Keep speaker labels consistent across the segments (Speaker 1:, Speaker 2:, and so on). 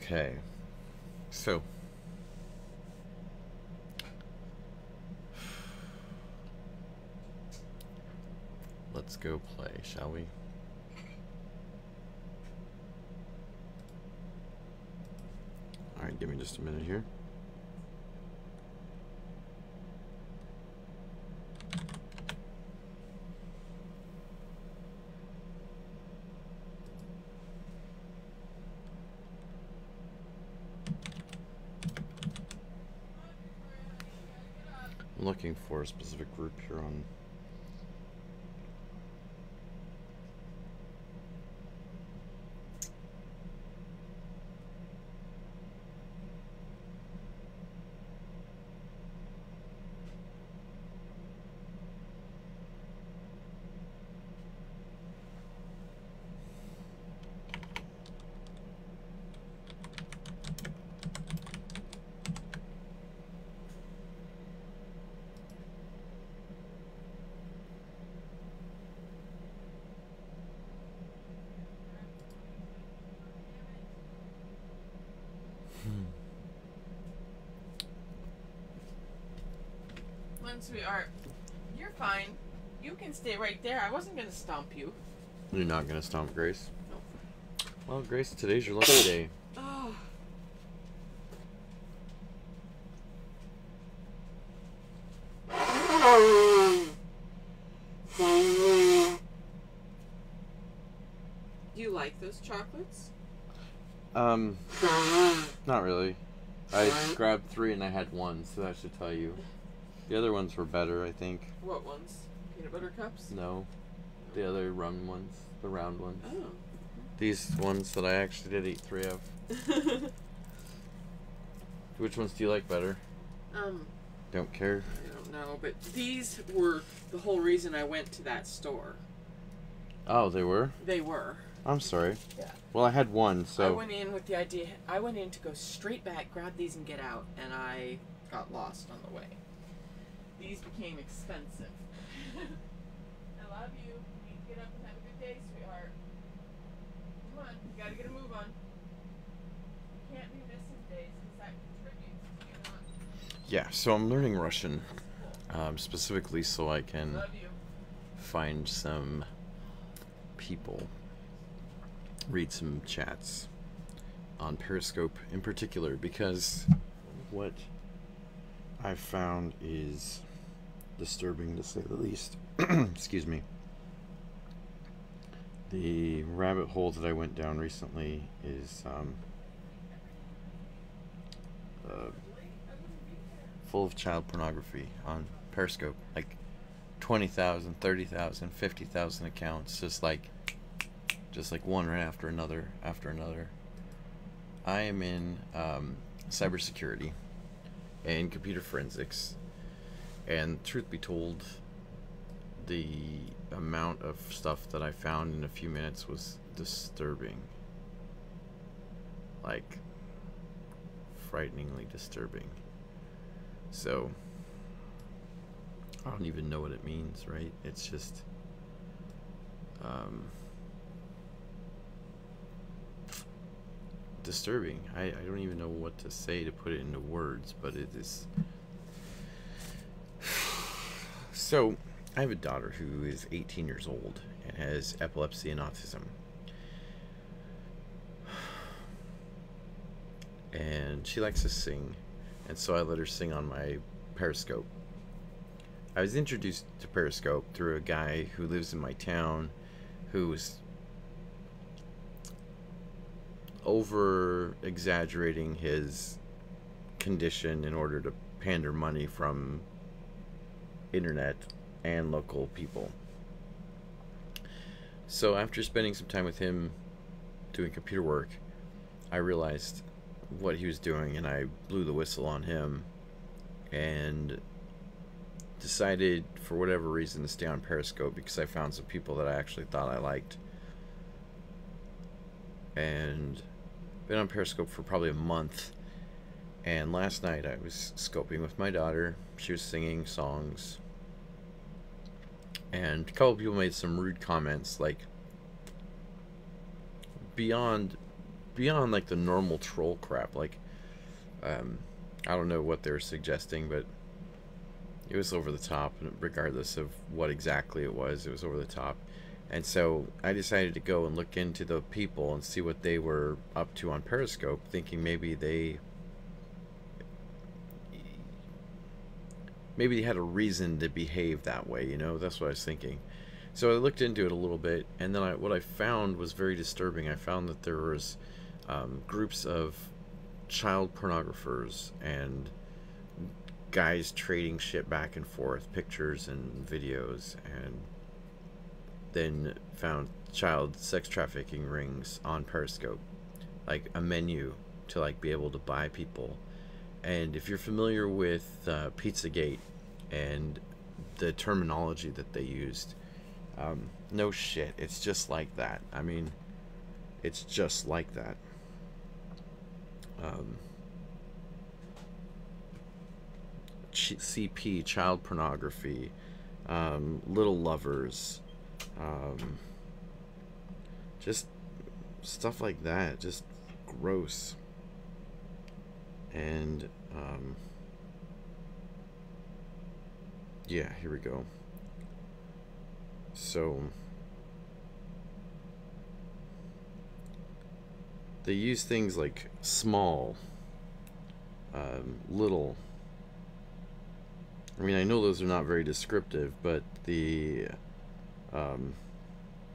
Speaker 1: Okay. So. Let's go play, shall we? Alright, give me just a minute here. I'm looking for a specific group here on.
Speaker 2: Sweetheart, you're fine. You can stay right there. I wasn't gonna stomp you.
Speaker 1: You're not gonna stomp Grace?
Speaker 2: Nope.
Speaker 1: Well, Grace, today's your lucky day.
Speaker 2: Oh. Do you like those chocolates?
Speaker 1: Not really. I grabbed 3 and I had 1, so that should tell you. The other ones were better, I think.
Speaker 2: What ones? Peanut butter cups?
Speaker 1: No. The other rum ones. The round ones.
Speaker 2: Oh.
Speaker 1: These ones that I actually did eat 3 of. Which ones do you like better? Don't care.
Speaker 2: I don't know, but these were the whole reason I went to that store.
Speaker 1: Oh, they were?
Speaker 2: They were.
Speaker 1: I'm sorry.
Speaker 2: Yeah.
Speaker 1: Well, I had 1, so...
Speaker 2: I went in with the idea... I went in to go straight back, grab these, and get out, and I got lost on the way. These became expensive. I love you. You need to get up and have a good day, sweetheart. Come on, you gotta get a move on. You can't be missing days because that contributes to you not...
Speaker 1: Yeah, so I'm learning Russian, specifically so I can
Speaker 2: Love you.
Speaker 1: find some people, read some chats on Periscope in particular, because what I've found is disturbing, to say the least. Excuse me. The rabbit hole that I went down recently is full of child pornography on Periscope. Like 20,000, 30,000, 50,000 accounts, just like one right after another. I am in cybersecurity and computer forensics, and truth be told, the amount of stuff that I found in a few minutes was disturbing. Like, frighteningly disturbing. So, I don't even know what it means, right? It's just, disturbing. I don't even know what to say to put it into words, but it is. So, I have a daughter who is 18 years old and has epilepsy and autism. And she likes to sing, and so I let her sing on my Periscope. I was introduced to Periscope through a guy who lives in my town who was over exaggerating his condition in order to pander money from internet and local people. So after spending some time with him doing computer work, I realized what he was doing, and I blew the whistle on him and decided, for whatever reason, to stay on Periscope because I found some people that I actually thought I liked. And been on Periscope for probably a month, and last night I was scoping with my daughter. She was singing songs, and a couple people made some rude comments, like beyond beyond like the normal troll crap. Like, I don't know what they're suggesting, but it was over the top. Regardless of what exactly it was over the top. And so I decided to go and look into the people and see what they were up to on Periscope, thinking maybe they had a reason to behave that way, you know? That's what I was thinking. So I looked into it a little bit, and then what I found was very disturbing. I found that there was groups of child pornographers and guys trading shit back and forth, pictures and videos, and then found child sex trafficking rings on Periscope, like a menu to like be able to buy people. And if you're familiar with Pizzagate and the terminology that they used, no shit, it's just like that. I mean, it's just like that. CP, child pornography, little lovers, just stuff like that, just gross. And yeah, here we go. So they use things like small, little. I mean, I know those are not very descriptive, but the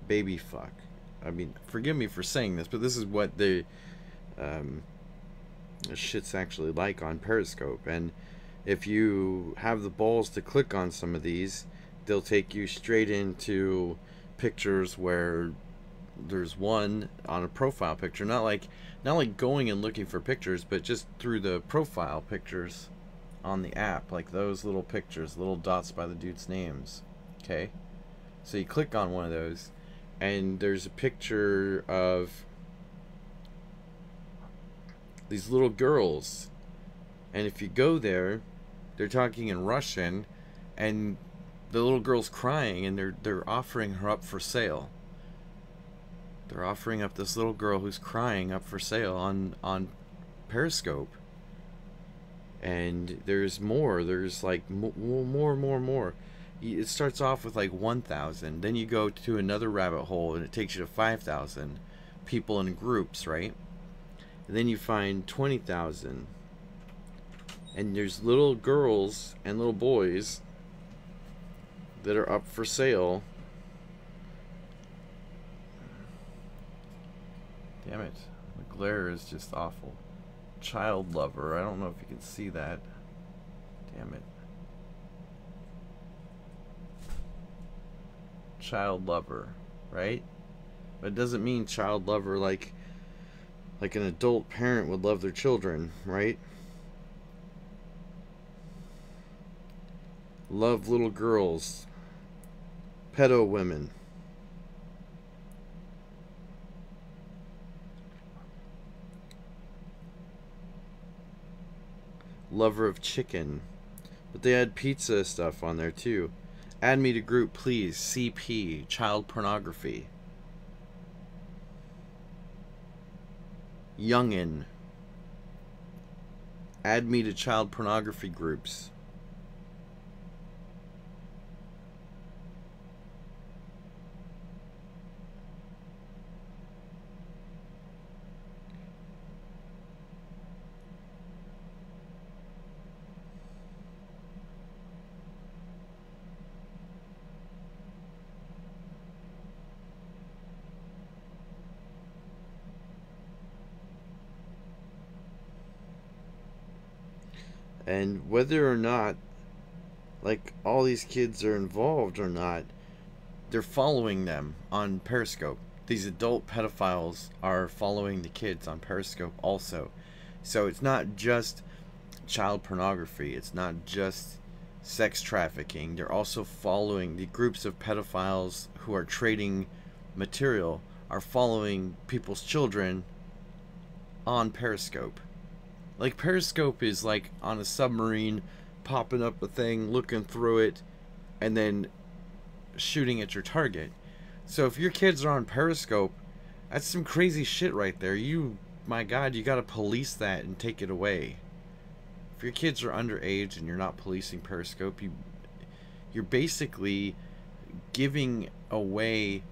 Speaker 1: baby fuck. I mean, forgive me for saying this, but this is what the shit's actually like on Periscope. And if you have the balls to click on some of these, they'll take you straight into pictures where there's one on a profile picture, not like going and looking for pictures, but just through the profile pictures on the app, like those little pictures, little dots by the dude's names. Okay, so you click on one of those, and there's a picture of these little girls, and if you go there, they're talking in Russian, and the little girl's crying, and they're offering her up for sale. They're offering up this little girl who's crying up for sale on Periscope. And there's more. There's like more. It starts off with like 1,000. Then you go to another rabbit hole, and it takes you to 5,000 people in groups, right? And then you find 20,000. And there's little girls and little boys that are up for sale. Damn it. The glare is just awful. Child lover. I don't know if you can see that. Damn it. Child lover, right? But it doesn't mean child lover like an adult parent would love their children, right? Love little girls. Pedo women. Lover of chicken. But they had pizza stuff on there too. Add me to group, please. CP. Child pornography. Youngin. Add me to child pornography groups. And whether or not, like, all these kids are involved or not, they're following them on Periscope. These adult pedophiles are following the kids on Periscope also. So it's not just child pornography. It's not just sex trafficking. They're also following the groups of pedophiles who are trading material, are following people's children on Periscope. Like, Periscope is like on a submarine, popping up a thing, looking through it, and then shooting at your target. So if your kids are on Periscope, that's some crazy shit right there. You my God, you gotta police that and take it away. If your kids are underage and you're not policing Periscope, you're basically giving away.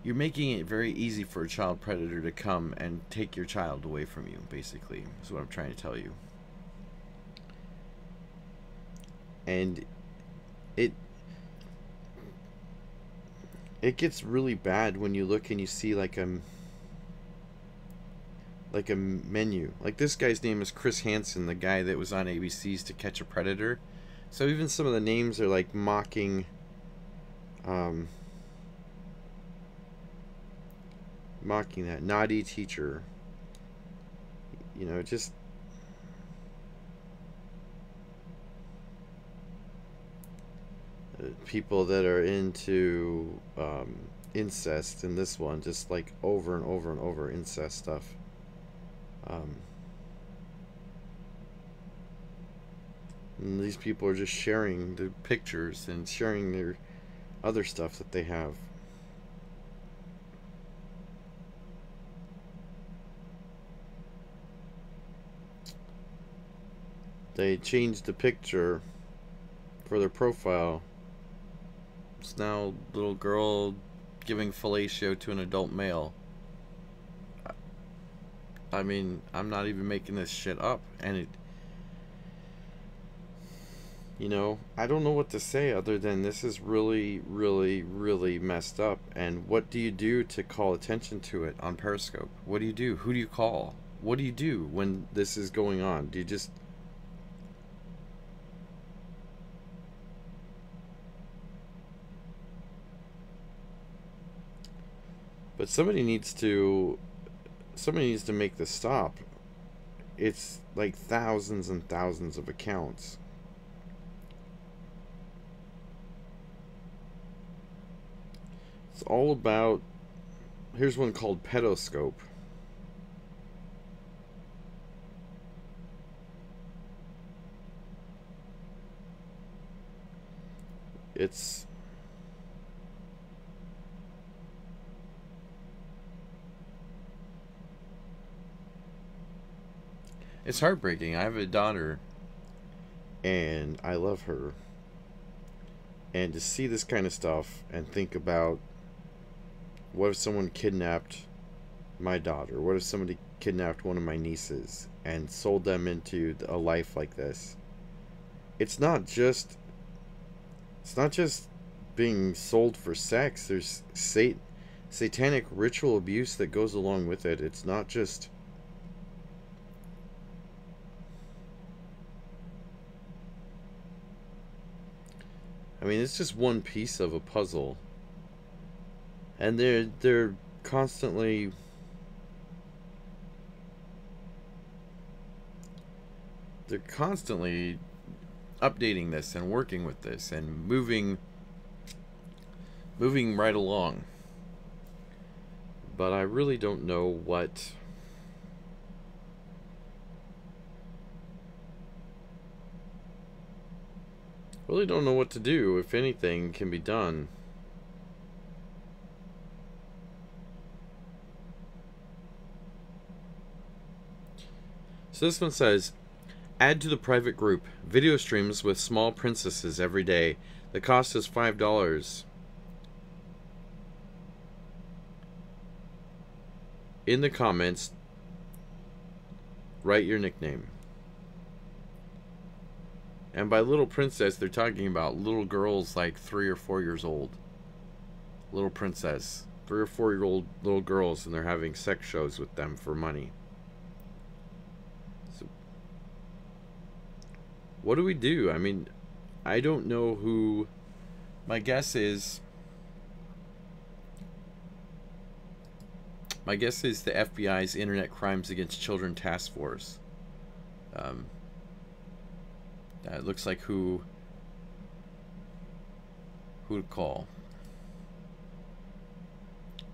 Speaker 1: You're making it very easy for a child predator to come and take your child away from you, basically, is what I'm trying to tell you. And it gets really bad when you look and you see like a menu. Like, this guy's name is Chris Hansen, the guy that was on ABC's To Catch a Predator. So even some of the names are like mocking mocking that naughty teacher. You know, just people that are into incest in this one, just like over and over and over incest stuff. And these people are just sharing the pictures and sharing their other stuff that they have. They changed the picture for their profile. It's now little girl giving fellatio to an adult male. I mean, I'm not even making this shit up, and it, you know, I don't know what to say other than this is really, really, really messed up. And what do you do to call attention to it on Periscope? What do you do? Who do you call? What do you do when this is going on? Do you just... But somebody needs to make this stop. It's like thousands and thousands of accounts. It's all about... Here's one called Pedoscope. It's... It's heartbreaking. I have a daughter, and I love her. And to see this kind of stuff and think about, what if someone kidnapped my daughter? What if somebody kidnapped one of my nieces and sold them into a life like this? It's not just being sold for sex. There's satanic ritual abuse that goes along with it. It's not just... I mean, it's just one piece of a puzzle. And they're constantly... They're constantly updating this and working with this and moving right along. But I really don't know what... Really don't know what to do, if anything can be done. So this one says, add to the private group, video streams with small princesses every day. The cost is $5. In the comments, write your nickname. And by little princess, they're talking about little girls like 3 or 4 years old. Little princess. 3 or 4-year-old little girls, and they're having sex shows with them for money. So, what do we do? I mean, I don't know who... My guess is the FBI's Internet Crimes Against Children Task Force. It looks like who to call.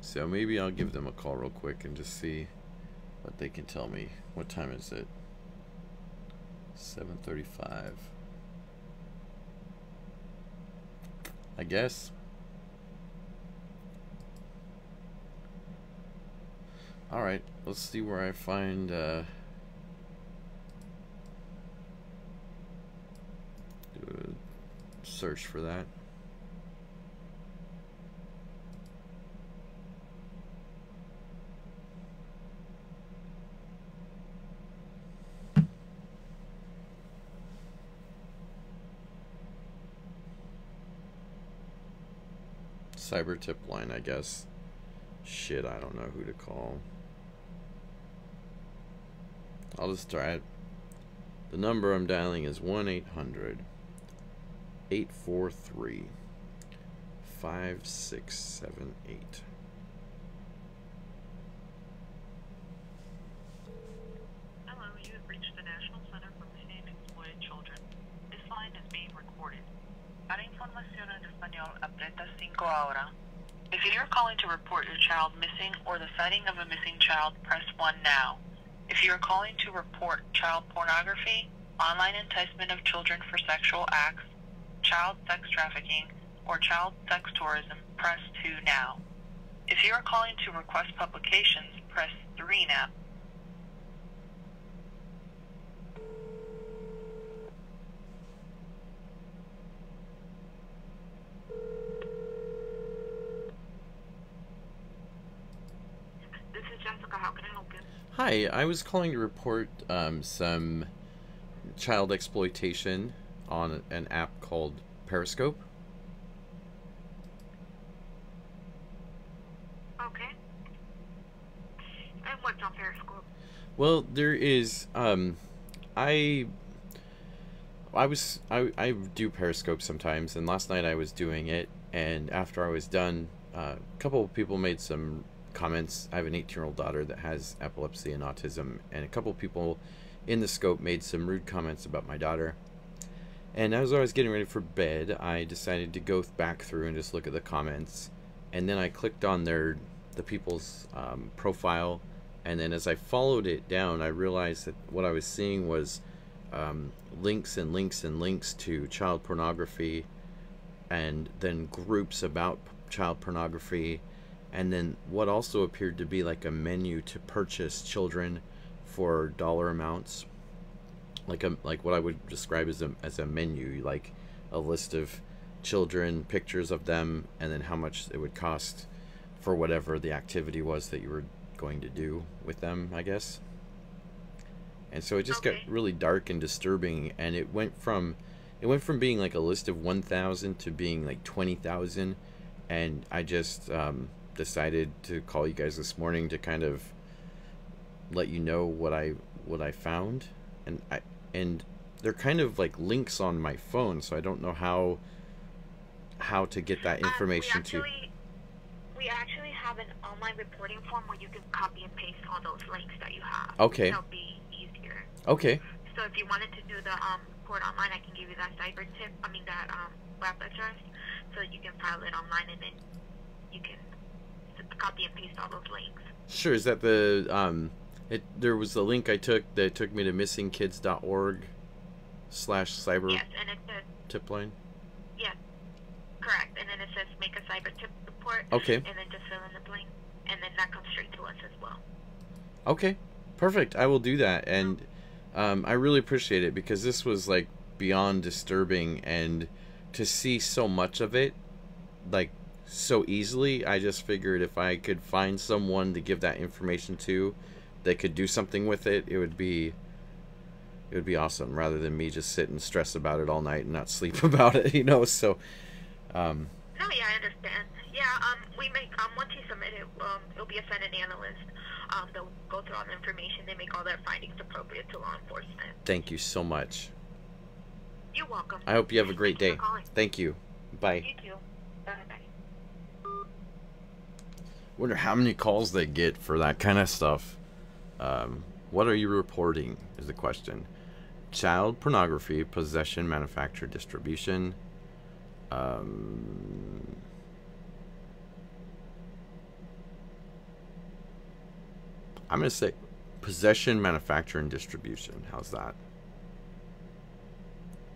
Speaker 1: So maybe I'll give them a call real quick and just see what they can tell me. What time is it? 7:35. I guess. Alright, let's see where I find, do a search for that. Cyber tip line, I guess. Shit, I don't know who to call. I'll just try it. The number I'm dialing is 1-800-843-5678.
Speaker 3: Hello, you have reached the National Center for Missing and Exploited Children. This line is being recorded. Para información en español, aprieta 5 ahora. If you are calling to report your child missing or the sighting of a missing child, press 1 now. If you are calling to report child pornography, online enticement of children for sexual acts, child sex trafficking, or child sex tourism, press 2 now. If you are calling to request publications, press 3 now. This is Jessica. How can I help you?
Speaker 1: Hi, I was calling to report some child exploitation on an app called Periscope.
Speaker 3: Okay. And what's on Periscope?
Speaker 1: Well, there is I do Periscope sometimes, and last night I was doing it, and after I was done, a couple of people made some comments. I have an 18-year-old daughter that has epilepsy and autism, and a couple of people in the scope made some rude comments about my daughter. And as I was getting ready for bed, I decided to go back through and just look at the comments, and then I clicked on the people's profile, and then as I followed it down, I realized that what I was seeing was links and links and links to child pornography, and then groups about child pornography, and then what also appeared to be like a menu to purchase children for dollar amounts, like what I would describe as a menu, like a list of children, pictures of them, and then how much it would cost for whatever the activity was that you were going to do with them, I guess. And so it just got really dark and disturbing, and it went from being like a list of 1,000 to being like 20,000, and I just decided to call you guys this morning to kind of let you know what I found, and they're kind of like links on my phone, so I don't know how to get that information
Speaker 3: We actually have an online reporting form where you can copy and paste all those links that you have.
Speaker 1: Okay.
Speaker 3: That'll be easier.
Speaker 1: Okay.
Speaker 3: So if you wanted to do the report online, I can give you that that web address, so that you can file it online, and then you can copy and paste all those links.
Speaker 1: Sure. Is that the there was a link I took that took me to missingkids.org/cyber
Speaker 3: Yes, and it says
Speaker 1: tip line.
Speaker 3: yes, correct. And then it says make a cyber tip report.
Speaker 1: Okay.
Speaker 3: And then just fill in the blank, and then that comes straight to us as well.
Speaker 1: Okay, perfect. I will do that, and I really appreciate it, because this was like beyond disturbing, and to see so much of it, like so easily, I just figured if I could find someone to give that information to, that could do something with it, it would be awesome, rather than me just sit and stress about it all night and not sleep about it, you know. So
Speaker 3: No, yeah, I understand. Yeah, we make once you submit it, it'll be assigned an analyst. They'll go through all the information. They make all their findings appropriate to law enforcement.
Speaker 1: thank you so much.
Speaker 3: You're welcome.
Speaker 1: I hope you have a great
Speaker 3: Thank you
Speaker 1: day.
Speaker 3: for calling.
Speaker 1: Thank you. Bye.
Speaker 3: You too. Bye-bye.
Speaker 1: Wonder how many calls they get for that kind of stuff. What are you reporting is the question. Child pornography, possession, manufacture, distribution. I'm going to say possession, manufacture, and distribution. How's that?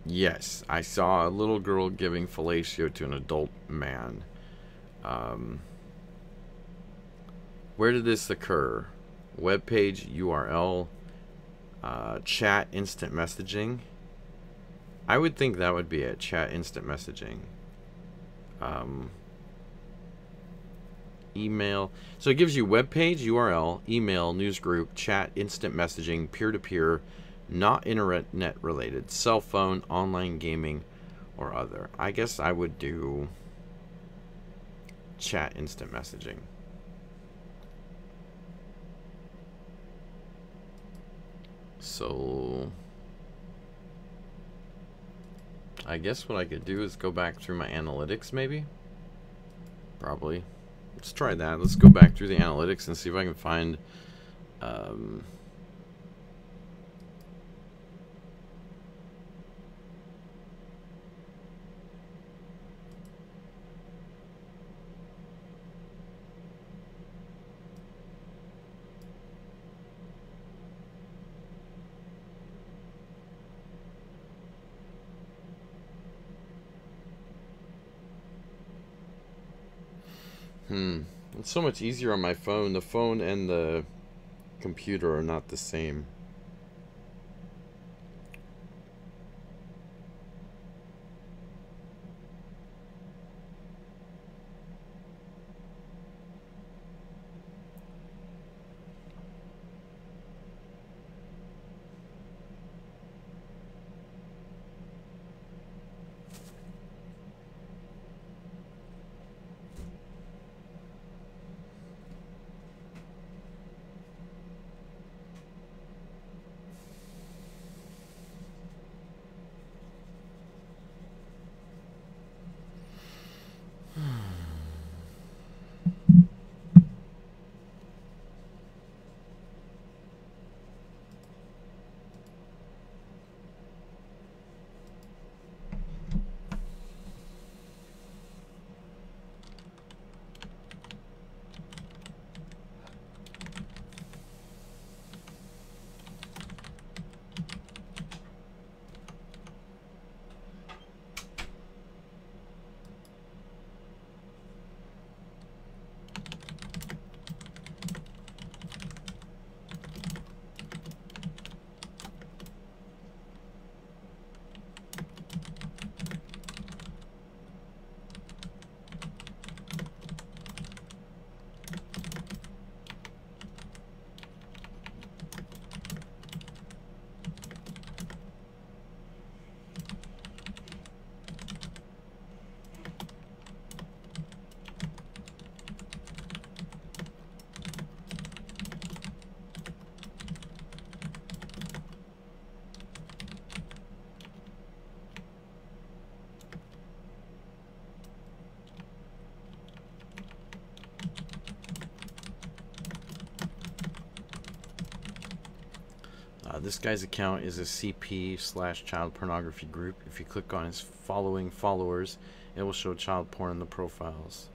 Speaker 1: Yes, I saw a little girl giving fellatio to an adult man. Where did this occur? web page URL, chat instant messaging. I would think that would be it. Chat instant messaging. Email. So it gives you web page URL, email, newsgroup, chat, instant messaging, peer-to-peer, not internet related, cell phone, online gaming, or other. I guess I would do chat instant messaging. So I guess what I could do is go back through my analytics, maybe. Probably. Let's try that. Let's go back through the analytics and see if I can find it's so much easier on my phone. The phone and the computer are not the same. This guy's account is a CP/child pornography group. If you click on his following followers, it will show child porn in the profiles.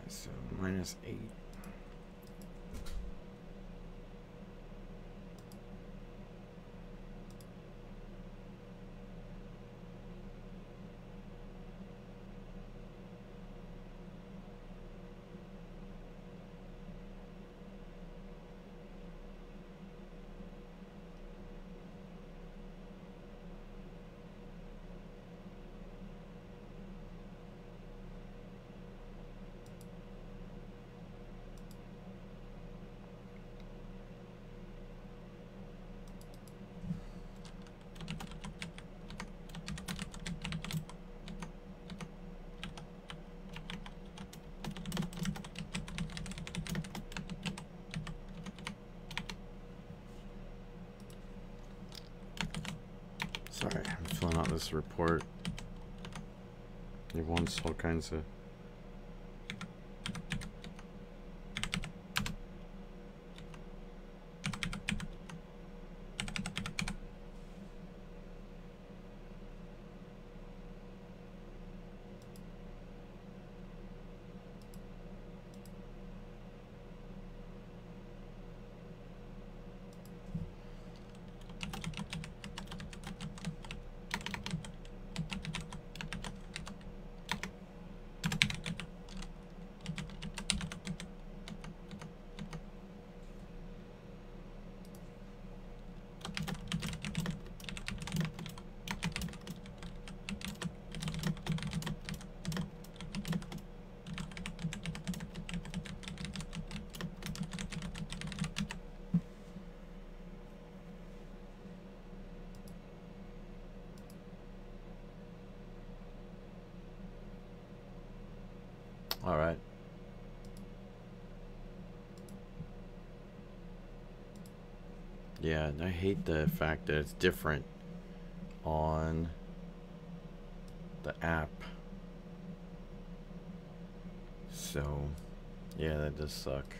Speaker 1: So -8. not this report. He wants all kinds of... Alright. Yeah, and I hate the fact that it's different on the app. So, yeah, that does suck.